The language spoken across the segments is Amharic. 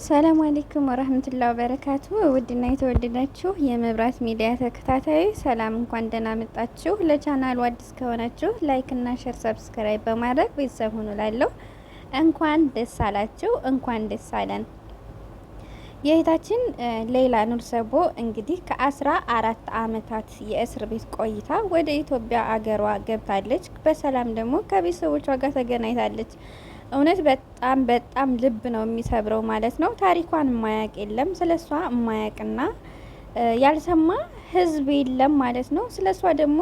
ሰላም አለይኩም ወራህመቱላሂ ወበረካቱ። ውድና የተወደዳችሁ የመብራት ሚዲያ ተከታታዮች ሰላም፣ እንኳን ደህና መጣችሁ። ለቻናሉ አዲስ ከሆናችሁ ላይክ እና ሼር፣ ሰብስክራይብ በማድረግ ቤተሰብ ሁኑ። ላለሁ እንኳን ደስ አላችሁ፣ እንኳን ደስ አለን። የእህታችን ሌይላ ኑር ሰቦ እንግዲህ ከ14 አመታት የእስር ቤት ቆይታ ወደ ኢትዮጵያ አገሯ ገብታለች። በሰላም ደግሞ ከቤተሰቦቿ ጋር ተገናኝታለች። እውነት በጣም በጣም ልብ ነው የሚሰብረው ማለት ነው። ታሪኳን የማያውቅ የለም፣ ስለሷ የማያውቅና ያልሰማ ህዝብ የለም ማለት ነው። ስለሷ ደግሞ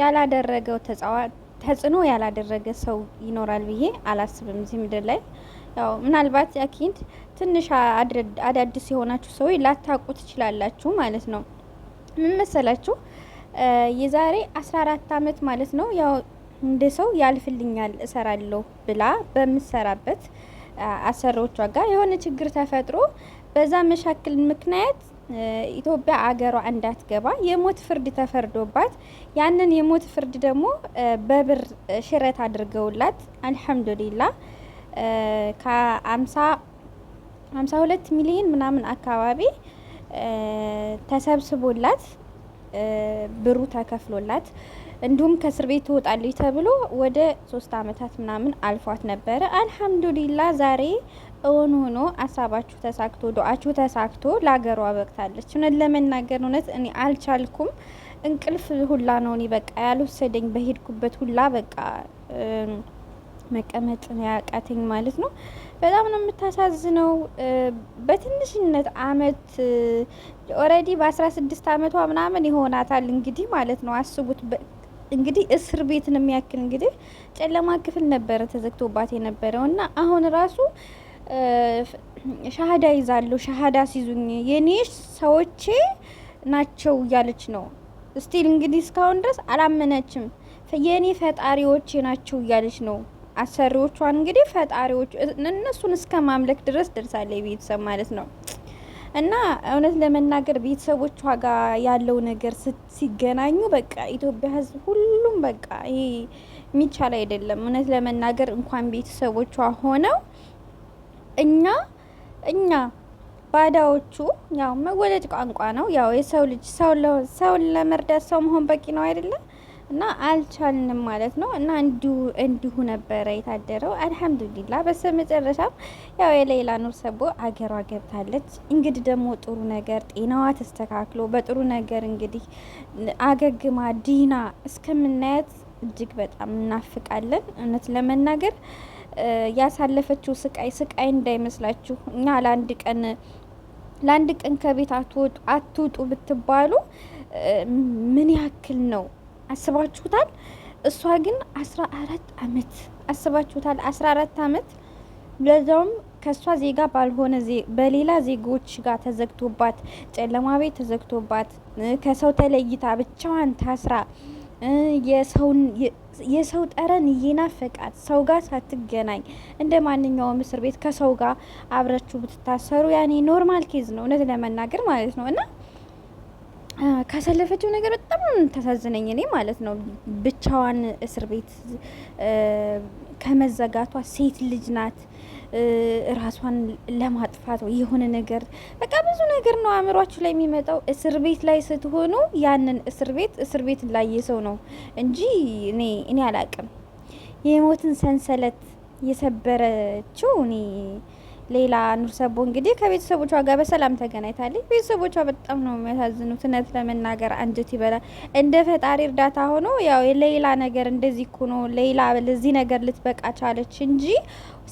ያላደረገው ተጽዕኖ ያላደረገ ሰው ይኖራል ብዬ አላስብም እዚህ ምድር ላይ። ያው ምናልባት ያኪንድ ትንሽ አዳዲስ የሆናችሁ ሰው ላታውቁ ትችላላችሁ ማለት ነው። ምን መሰላችሁ? የዛሬ 14 አመት ማለት ነው ያው እንደ ሰው ያልፍልኛል እሰራለሁ ብላ በምሰራበት አሰሪዎቿ ጋር የሆነ ችግር ተፈጥሮ በዛ መሻክል ምክንያት ኢትዮጵያ አገሯ እንዳትገባ የሞት ፍርድ ተፈርዶባት ያንን የሞት ፍርድ ደግሞ በብር ሽረት አድርገውላት አልሐምዱሊላህ ከ52 ሚሊዮን ምናምን አካባቢ ተሰብስቦላት ብሩ ተከፍሎላት እንዲሁም ከእስር ቤት ትወጣለች ተብሎ ወደ 3 አመታት ምናምን አልፏት ነበረ። አልሐምዱሊላ ዛሬ እውን ሆኖ አሳባችሁ ተሳክቶ ዱአችሁ ተሳክቶ ለሀገሯ በቅታለች። እውነት ለመናገር እውነት እኔ አልቻልኩም። እንቅልፍ ሁላ ነው እኔ በቃ ያልወሰደኝ፣ በሄድኩበት ሁላ በቃ መቀመጥ ያቃተኝ ማለት ነው። በጣም ነው የምታሳዝነው። በትንሽነት አመት ኦሬዲ በ16 አመቷ ምናምን ይሆናታል እንግዲህ ማለት ነው። አስቡት እንግዲህ እስር ቤትን የሚያክል እንግዲህ ጨለማ ክፍል ነበረ ተዘግቶባት የነበረው እና አሁን ራሱ ሻሃዳ ይዛለሁ፣ ሻሃዳ ሲዙኝ የኔ ሰዎቼ ናቸው እያለች ነው። ስቲል እንግዲህ እስካሁን ድረስ አላመነችም። የኔ ፈጣሪዎቼ ናቸው እያለች ነው። አሰሪዎቿን እንግዲህ ፈጣሪዎች እነሱን እስከ ማምለክ ድረስ ደርሳለች ቤተሰብ ማለት ነው። እና እውነት ለመናገር ቤተሰቦቿ ጋር ያለው ነገር ሲገናኙ በቃ ኢትዮጵያ ሕዝብ ሁሉም በቃ ይሄ የሚቻል አይደለም። እውነት ለመናገር እንኳን ቤተሰቦቿ ሆነው እኛ ባዳዎቹ ያው መወለድ ቋንቋ ነው። ያው የሰው ልጅ ሰውን ለመርዳት ሰው መሆን በቂ ነው አይደለም? እና አልቻልንም ማለት ነው። እና እንዲሁ ነበረ የታደረው። አልሐምዱሊላ በስተመጨረሻም ያው የሌይላ ኑር ሰቦ አገሯ ገብታለች። እንግዲህ ደግሞ ጥሩ ነገር ጤናዋ ተስተካክሎ በጥሩ ነገር እንግዲህ አገግማ ዲና እስከምናያት እጅግ በጣም እናፍቃለን። እውነት ለመናገር ያሳለፈችው ስቃይ እንዳይመስላችሁ። እኛ ለአንድ ቀን ከቤት አትውጡ ብትባሉ ምን ያክል ነው አስባችሁታል? እሷ ግን 14 አመት አስባችሁታል? 14 አመት ለዛውም ከሷ ዜጋ ባልሆነ በሌላ ዜጎች ጋር ተዘግቶባት፣ ጨለማ ቤት ተዘግቶባት፣ ከሰው ተለይታ ብቻዋን ታስራ የሰው ጠረን እየናፈቃት ሰው ጋር ሳትገናኝ እንደ ማንኛውም እስር ቤት ከሰው ጋር አብራችሁ ብትታሰሩ ያኔ ኖርማል ኬዝ ነው እውነት ለመናገር ማለት ነው። እና ካሳለፈችው ነገር በጣም ተሳዝነኝ እኔ ማለት ነው። ብቻዋን እስር ቤት ከመዘጋቷ ሴት ልጅ ናት። ራሷን ለማጥፋት የሆነ ነገር በቃ ብዙ ነገር ነው አእምሯችሁ ላይ የሚመጣው። እስር ቤት ላይ ስትሆኑ ያንን እስር ቤት ላይ የሰው ነው እንጂ እኔ አላቅም። የሞትን ሰንሰለት የሰበረችው እኔ ሌይላ ኑር ሰቦ እንግዲህ ከቤተሰቦቿ ጋር በሰላም ተገናኝታለች። ቤተሰቦቿ በጣም ነው የሚያሳዝኑት። እውነት ለመናገር አንጀት ይበላል። እንደ ፈጣሪ እርዳታ ሆኖ ያው የሌይላ ነገር እንደዚህ እኮ ነው። ሌይላ ለዚህ ነገር ልትበቃ ቻለች እንጂ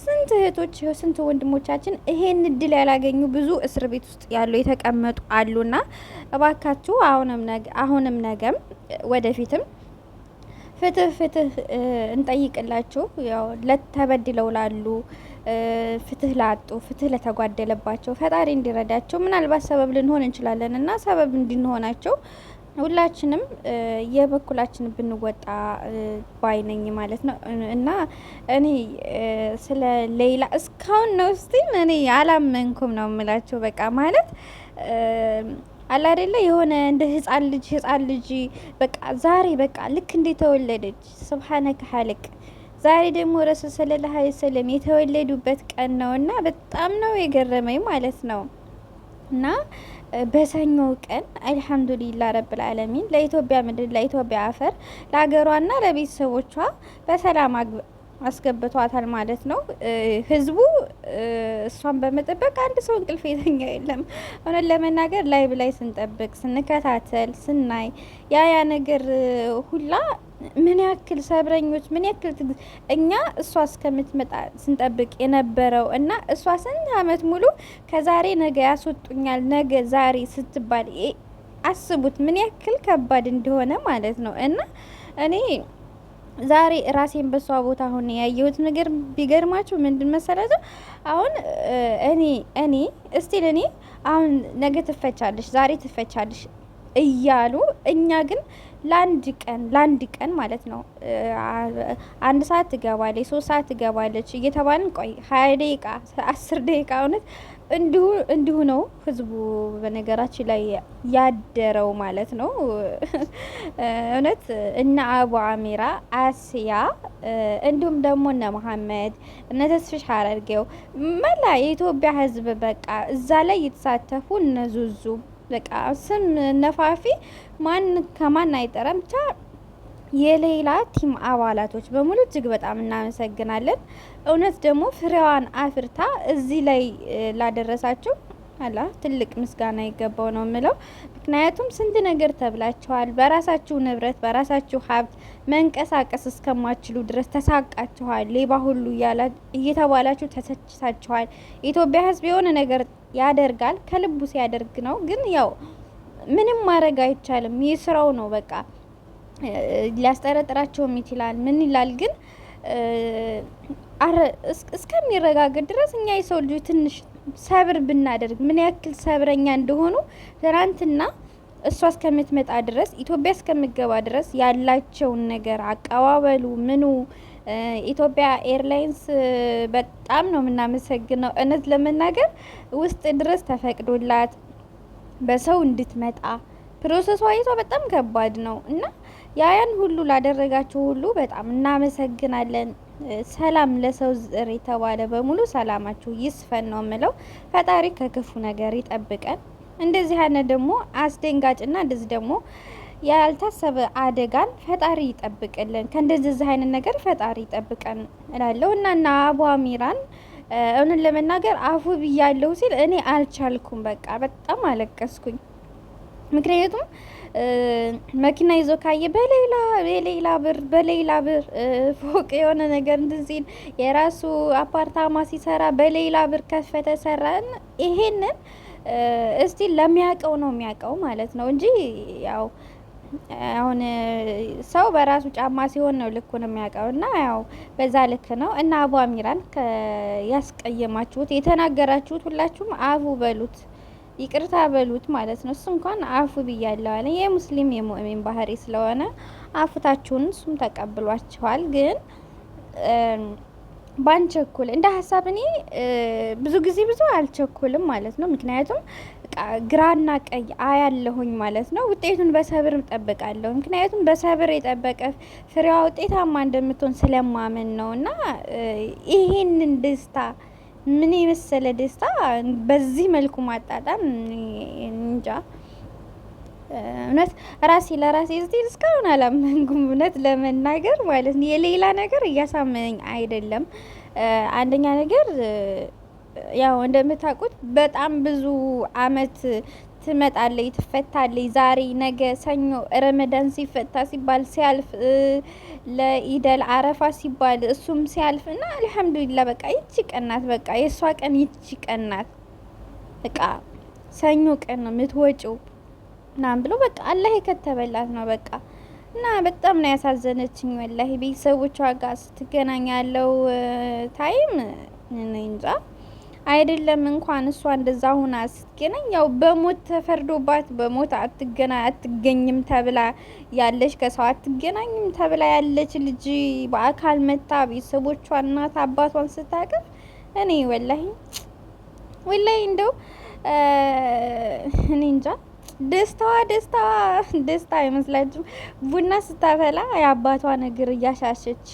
ስንት እህቶች ስንት ወንድሞቻችን ይሄን እድል ያላገኙ ብዙ እስር ቤት ውስጥ ያሉ የተቀመጡ አሉና እባካችሁ አሁንም ነገም ወደፊትም ፍትህ እንጠይቅላችሁ። ያው ለተበድለው ላሉ ፍትህ ላጡ ፍትህ ለተጓደለባቸው ፈጣሪ እንዲረዳቸው ምናልባት ሰበብ ልንሆን እንችላለን እና ሰበብ እንድንሆናቸው ሁላችንም የበኩላችን ብንወጣ ባይነኝ ማለት ነው። እና እኔ ስለ ሌይላ እስካሁን ነው እኔ አላመንኩም ነው የምላቸው። በቃ ማለት አላ አይደለ የሆነ እንደ ህፃን ልጅ በቃ ዛሬ በቃ ልክ እንደ ተወለደች ሱብሃነከ ሀልቅ ዛሬ ደግሞ ረሱል ሰለላሁ ዐለይሂ ወሰለም የተወለዱበት ቀን ነውና በጣም ነው የገረመኝ ማለት ነው። እና በሰኞ ቀን አልሐምዱሊላህ ረብል ዓለሚን ለኢትዮጵያ ምድር ለኢትዮጵያ አፈር ለሀገሯና ለቤተሰቦቿ በሰላም አስገብቷታል ማለት ነው። ህዝቡ እሷን በመጠበቅ አንድ ሰው እንቅልፍ የተኛ የለም። እውነት ለመናገር ላይቭ ላይ ስንጠብቅ ስንከታተል ስናይ ያ ነገር ሁላ ምን ያክል ሰብረኞች ምን ያክል እኛ እሷ እስከምትመጣ ስንጠብቅ የነበረው እና እሷ ስንት አመት ሙሉ ከዛሬ ነገ ያስወጡኛል ነገ ዛሬ ስትባል አስቡት ምን ያክል ከባድ እንደሆነ ማለት ነው። እና እኔ ዛሬ ራሴን በሷ ቦታ ሆነ ያየሁት ነገር ቢገርማችሁ ምንድን መሰላችሁ? አሁን እኔ እስቲል እኔ አሁን ነገ ትፈቻለሽ ዛሬ ትፈቻለሽ እያሉ እኛ ግን ለአንድ ቀን ማለት ነው 1 ሰዓት ትገባለች 3 ሰዓት ትገባለች እየተባልን ቆይ 20 ደቂቃ 10 ደቂቃ እውነት እንዲሁ ነው ህዝቡ በነገራችን ላይ ያደረው ማለት ነው። እውነት እነ አቡ አሚራ አስያ እንዲሁም ደግሞ እነ መሐመድ እነ ተስፍሽ ሀረርጌው መላ የኢትዮጵያ ህዝብ በቃ እዛ ላይ የተሳተፉ እነ ዙዙ በቃ ስም ነፋፊ ማን ከማን አይጠራም ብቻ የሌላ ቲም አባላቶች በሙሉ እጅግ በጣም እናመሰግናለን። እውነት ደግሞ ፍሬዋን አፍርታ እዚህ ላይ ላደረሳችሁ አላ ትልቅ ምስጋና ይገባው ነው የምለው። ምክንያቱም ስንት ነገር ተብላችኋል። በራሳችሁ ንብረት በራሳችሁ ሀብት መንቀሳቀስ እስከማችሉ ድረስ ተሳቃችኋል። ሌባ ሁሉ እየተባላችሁ ተሰችታችኋል። የኢትዮጵያ ህዝብ የሆነ ነገር ያደርጋል ከልቡ ሲያደርግ ነው። ግን ያው ምንም ማድረግ አይቻልም። ይህ ስራው ነው በቃ ሊያስጠረጥራቸውም ይችላል ምን ይላል። ግን እስከሚረጋገጥ ድረስ እኛ የሰው ልጆች ትንሽ ሰብር ብናደርግ ምን ያክል ሰብረኛ እንደሆኑ ትናንትና እሷ እስከምትመጣ ድረስ ኢትዮጵያ እስከምገባ ድረስ ያላቸውን ነገር አቀባበሉ ምኑ ኢትዮጵያ ኤርላይንስ በጣም ነው የምናመሰግነው። እውነት ለመናገር ውስጥ ድረስ ተፈቅዶላት በሰው እንድትመጣ ፕሮሰሱ አይቷ በጣም ከባድ ነው እና ያን ሁሉ ላደረጋችሁ ሁሉ በጣም እናመሰግናለን። ሰላም ለሰው ዘር የተባለ በሙሉ ሰላማችሁ ይስፈን ነው የምለው። ፈጣሪ ከክፉ ነገር ይጠብቀን። እንደዚህ አይነት ደግሞ አስደንጋጭና እንደዚህ ደግሞ ያልታሰበ አደጋን ፈጣሪ ይጠብቅልን። ከእንደዚህ አይነት ነገር ፈጣሪ ይጠብቀን እላለሁ እና አቡ አሚራን እውነት ለመናገር አፉ ብያለሁ ሲል እኔ አልቻልኩም። በቃ በጣም አለቀስኩኝ። ምክንያቱም መኪና ይዞ ካየ በሌላ ብር ፎቅ የሆነ ነገር እንደዚህ የራሱ አፓርታማ ሲሰራ በሌላ ብር ከፈተ ሰራን። ይሄንን እስቲ ለሚያውቀው ነው የሚያውቀው ማለት ነው እንጂ ያው አሁን ሰው በራሱ ጫማ ሲሆን ነው ልኩን የሚያውቀው እና ያው በዛ ልክ ነው። እና አቡ አሚራን ያስቀየማችሁት የተናገራችሁት ሁላችሁም አፉ በሉት ይቅርታ በሉት ማለት ነው። እሱ እንኳን አፉ ብያለሁ አለ። የሙስሊም የሙእሚን ባህሪ ስለሆነ አፉታችሁን እሱም ተቀብሏችኋል። ግን ባንቸኩል እንደ ሀሳብ እኔ ብዙ ጊዜ ብዙ አልቸኩልም ማለት ነው። ምክንያቱም ግራና ቀይ አያለሁኝ ማለት ነው። ውጤቱን በሰብር እጠብቃለሁ። ምክንያቱም በሰብር የጠበቀ ፍሬዋ ውጤታማ እንደምትሆን ስለማመን ነው። እና ይሄንን ደስታ ምን የመሰለ ደስታ በዚህ መልኩ ማጣጣም እንጃ። እውነት ራሴ ለራሴ እስካሁን አላመንኩም እውነት ለመናገር ማለት ነው። የሌላ ነገር እያሳመነኝ አይደለም። አንደኛ ነገር ያው እንደምታውቁት በጣም ብዙ አመት ትመጣለች ትፈታለች። ዛሬ ነገ ሰኞ ረመዳን ሲፈታ ሲባል ሲያልፍ ለኢደል አረፋ ሲባል እሱም ሲያልፍ እና አልሐምዱሊላህ በቃ ይቺ ቀናት በቃ የእሷ ቀን ይቺ ቀናት በቃ ሰኞ ቀን ነው የምትወጪው ናም ብሎ በቃ አላህ የከተበላት ነው በቃ። እና በጣም ነው ያሳዘነችኝ ወላሂ። ቤተሰቦቿ ጋር ስትገናኝ ያለው ታይም እንጃ አይደለም እንኳን እሷ እንደዛ ሆና ስትገናኝ ያው በሞት ተፈርዶባት በሞት አትገኝም ተብላ ያለች ከሰው አትገናኝም ተብላ ያለች ልጅ በአካል መታ ቤተሰቦቿ እናት አባቷን ስታቅፍ እኔ ወላሂ እንደው እኔ እንጃ ደስታ አይመስላችሁም? ቡና ስታፈላ የአባቷን እግር እያሻሸች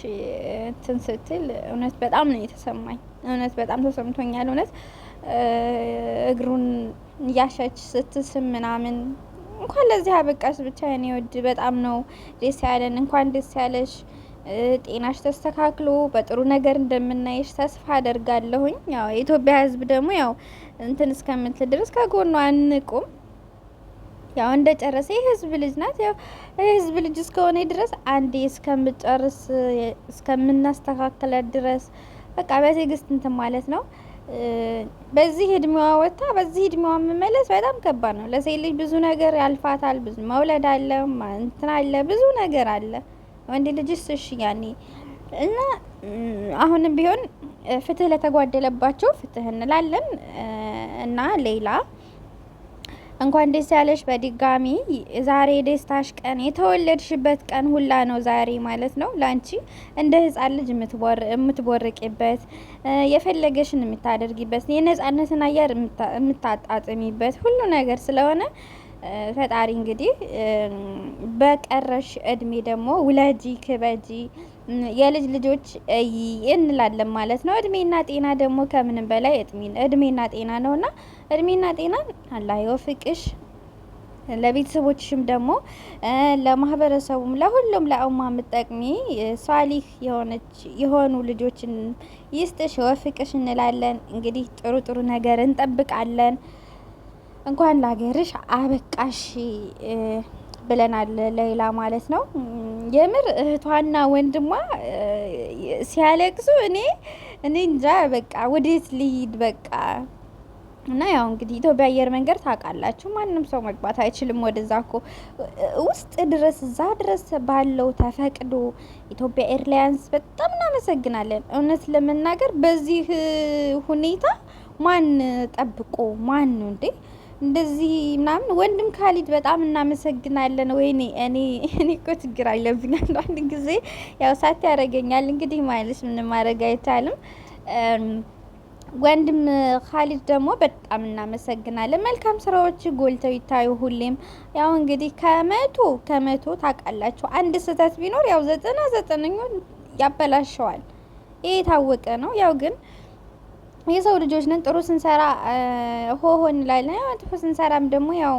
እንትን ስትል እውነት በጣም ነው የተሰማኝ። እውነት በጣም ተሰምቶኛል። እውነት እግሩን እያሻች ስትስም ምናምን እንኳን ለዚህ አበቃሽ። ብቻ የኔ ውድ በጣም ነው ደስ ያለን። እንኳን ደስ ያለሽ። ጤናሽ ተስተካክሎ በጥሩ ነገር እንደምናይሽ ተስፋ አደርጋለሁኝ። ያው የኢትዮጵያ ሕዝብ ደግሞ ያው እንትን እስከምትል ድረስ ከጎኗ አንቁም። ያው እንደ ጨረሰ የህዝብ ልጅ ናት። ያው የህዝብ ልጅ እስከሆነ ድረስ አንዴ እስከምጨርስ እስከምናስተካክላት ድረስ በቃ በትዕግስት እንትን ማለት ነው። በዚህ እድሜዋ ወጥታ በዚህ እድሜዋ መመለስ በጣም ከባድ ነው። ለሴት ልጅ ብዙ ነገር ያልፋታል። ብዙ መውለድ አለ፣ እንትን አለ፣ ብዙ ነገር አለ። ወንድ ልጅስ እሺ ያኔ እና አሁንም ቢሆን ፍትህ ለተጓደለባቸው ፍትህ እንላለን እና ሌላ እንኳን ደስ ያለሽ በድጋሚ። ዛሬ ደስታሽ ቀን የተወለድሽበት ቀን ሁላ ነው ዛሬ ማለት ነው። ላንቺ እንደ ህፃን ልጅ የምትቦርቂበት የፈለገሽን የምታደርጊበት የነጻነትን አየር የምታጣጥሚበት ሁሉ ነገር ስለሆነ ፈጣሪ እንግዲህ በቀረሽ እድሜ ደግሞ ውለጂ፣ ክበጂ፣ የልጅ ልጆች እንላለን ማለት ነው። እድሜና ጤና ደግሞ ከምንም በላይ እድሜና ጤና ነውና እድሜና ጤና አላህ ይወፍቅሽ። ለቤተሰቦችሽም ደግሞ ለማህበረሰቡም ለሁሉም ለኡማ የምትጠቅሚ ሷሊህ የሆኑ ልጆችን ይስጥሽ፣ ይወፍቅሽ እንላለን። እንግዲህ ጥሩ ጥሩ ነገር እንጠብቃለን። እንኳን ለሀገርሽ አበቃሽ ብለናል ሌላ ማለት ነው። የምር እህቷና ወንድሟ ሲያለቅሱ እኔ እንጃ በቃ ወዴት ልሂድ በቃ። እና ያው እንግዲህ ኢትዮጵያ አየር መንገድ ታውቃላችሁ፣ ማንም ሰው መግባት አይችልም ወደዛ እኮ ውስጥ ድረስ እዛ ድረስ ባለው ተፈቅዶ ኢትዮጵያ ኤርላይንስ በጣም እናመሰግናለን። እውነት ለመናገር በዚህ ሁኔታ ማን ጠብቆ ማን ነው እንዴ እንደዚህ ምናምን። ወንድም ካሊድ በጣም እናመሰግናለን። ወይኔ እኔ እኮ ችግር አለብኝ አንድ ጊዜ ያው ሳት ያደርገኛል እንግዲህ ማለት ምንም ማድረግ አይቻልም። ወንድም ካሊድ ደግሞ በጣም እናመሰግናለን። መልካም ስራዎች ጎልተው ይታዩ ሁሌም። ያው እንግዲህ ከመቶ ታውቃላችሁ አንድ ስህተት ቢኖር ያው 99ኛውን ያበላሸዋል። ይሄ የታወቀ ነው። ያው ግን የሰው ልጆች ነን። ጥሩ ስንሰራ ሆሆ እንላለን። ያው ጥሩ ስንሰራም ደግሞ ያው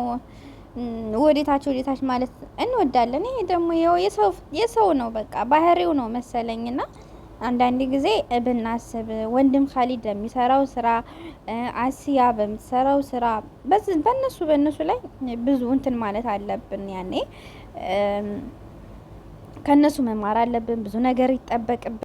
ወዴታች ማለት እንወዳለን። ይሄ ደግሞ የሰው ነው በቃ ባህሪው ነው መሰለኝና አንዳንድ ጊዜ ብናስብ ወንድም ካሊድ በሚሰራው ስራ አሲያ በምትሰራው ስራ በእነሱ ላይ ብዙ እንትን ማለት አለብን። ያኔ ከነሱ መማር አለብን። ብዙ ነገር ይጠበቅብን።